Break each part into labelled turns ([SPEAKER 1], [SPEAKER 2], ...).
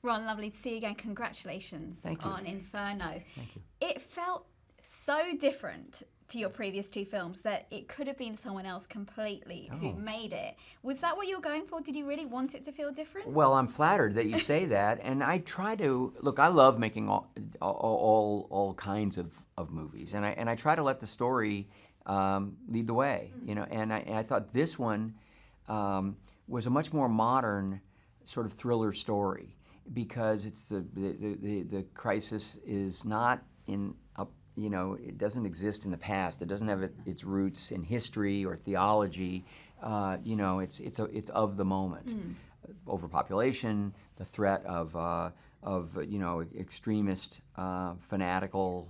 [SPEAKER 1] Ron, lovely to see you again. Congratulations on Inferno.
[SPEAKER 2] Thank you.
[SPEAKER 1] It felt so different to your previous two films that it could have been someone else completely who made it. Was that what you were going for? Did you really want it to feel different?
[SPEAKER 2] Well, I'm flattered that you say that, and I try to look. I love making all kinds of movies, and I try to let the story lead the way, you know. And I thought this one was a much more modern sort of thriller story because it's the crisis is not in a, you know, it doesn't exist in the past. It doesn't have its roots in history or theology. You know, it's of the moment. Overpopulation, the threat of you know, extremist, fanatical,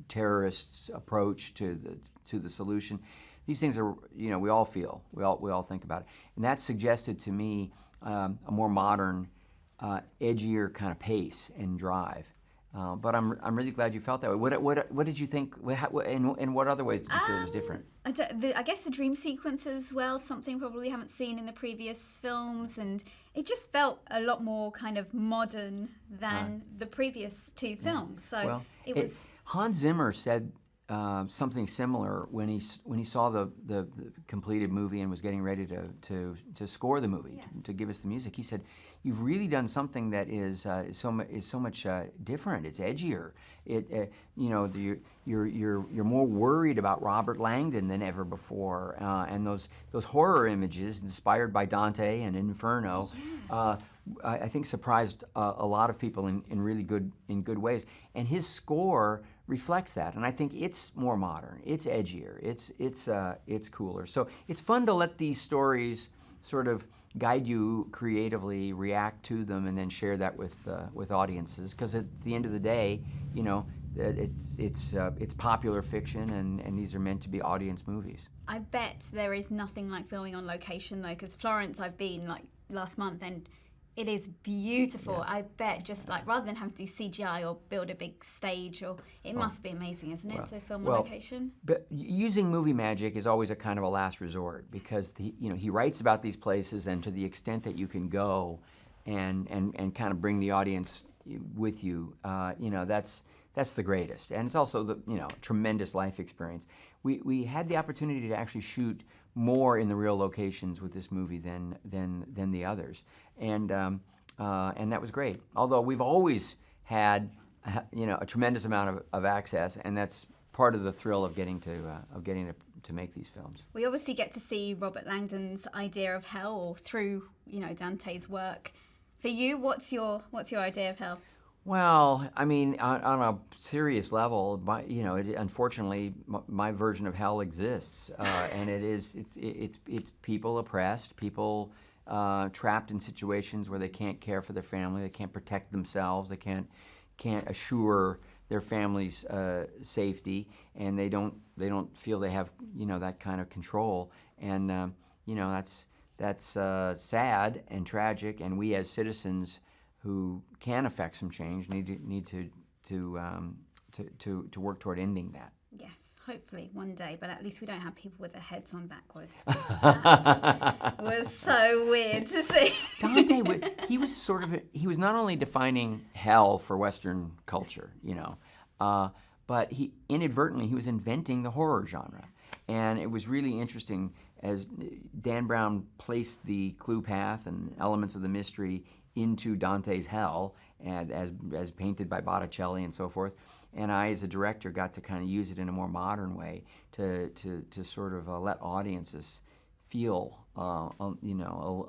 [SPEAKER 2] terrorists' approach to the solution. These things are, you know, we all feel, we all think about it, and that suggested to me a more modern, edgier kind of pace and drive. But I'm really glad you felt that way. What did you think? In what other ways did you feel it was different?
[SPEAKER 1] I guess the dream sequence as well, something probably we haven't seen in the previous films, and it just felt a lot more kind of modern than the previous two films. So it was.
[SPEAKER 2] Hans Zimmer said something similar when he saw the completed movie and was getting ready to score the movie, to give us the music. He said, "You've really done something that is so much different. It's edgier. You know, you're more worried about Robert Langdon than ever before, and those horror images inspired by Dante and Inferno." I think surprised a lot of people in really good ways, and his score reflects that, and I think it's more modern, it's edgier, it's cooler. So it's fun to let these stories sort of guide you creatively, react to them, and then share that with audiences. Because at the end of the day, you know, it's popular fiction, and these are meant to be audience movies.
[SPEAKER 1] I bet there is nothing like filming on location though, because Florence I've been like last month and it is beautiful. I bet just like rather than having to do CGI or build a big stage, or it must be amazing, isn't it, to film on location? But
[SPEAKER 2] using movie magic is always a kind of a last resort because he writes about these places, and to the extent that you can go and kind of bring the audience with you, you know, that's the greatest, and it's also the tremendous life experience. We had the opportunity to actually shoot more in the real locations with this movie than the others, and that was great. Although we've always had a tremendous amount of access, and that's part of the thrill of getting to make these films.
[SPEAKER 1] We obviously get to see Robert Langdon's idea of hell through Dante's work. For you, what's your idea of hell?
[SPEAKER 2] Well, I mean, on a serious level, unfortunately, my version of hell exists, and it's people oppressed, people trapped in situations where they can't care for their family, they can't protect themselves, they can't assure their family's safety, and they don't feel they have that kind of control, and that's sad and tragic, and we as citizens who can affect some change need to work toward ending that.
[SPEAKER 1] Yes, hopefully one day, but at least we don't have people with their heads on backwards. That was so weird to see.
[SPEAKER 2] Dante, he was not only defining hell for Western culture, but he inadvertently was inventing the horror genre, and it was really interesting as Dan Brown placed the clue path and elements of the mystery into Dante's hell, and as painted by Botticelli and so forth. And I, as a director, got to kind of use it in a more modern way to sort of let audiences feel, a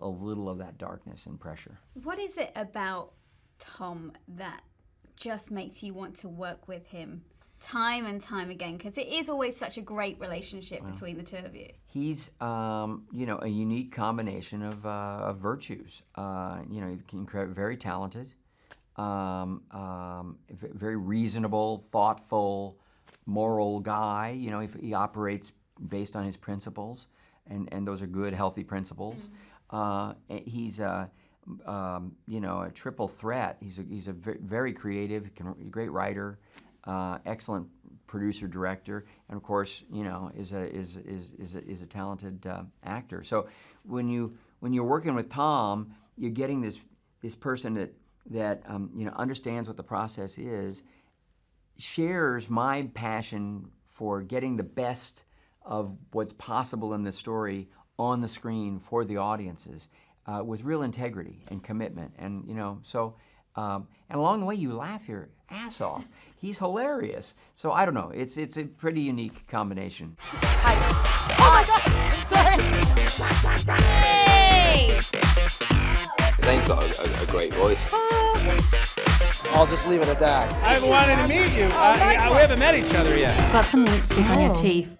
[SPEAKER 2] little of that darkness and pressure.
[SPEAKER 1] What is it about Tom that just makes you want to work with him time and time again? Because it is always such a great relationship between the two of you.
[SPEAKER 2] He's, a unique combination of virtues. He's very talented, very reasonable, thoughtful, moral guy. He operates based on his principles, and those are good, healthy principles. He's a triple threat. He's a very creative, great writer. Excellent producer, director, and of course, is a talented actor. So when you're working with Tom, you're getting this person that understands what the process is, shares my passion for getting the best of what's possible in the story on the screen for the audiences with real integrity and commitment. And and along the way you laugh your ass off. He's hilarious. So I don't know. It's a pretty unique combination.
[SPEAKER 3] Hi. Oh my God! Sorry.
[SPEAKER 1] Hey!
[SPEAKER 4] Zane's got a great voice.
[SPEAKER 5] I'll just leave it at that.
[SPEAKER 6] I've wanted to meet you. We haven't met each other yet.
[SPEAKER 3] Got some lipstick on your teeth.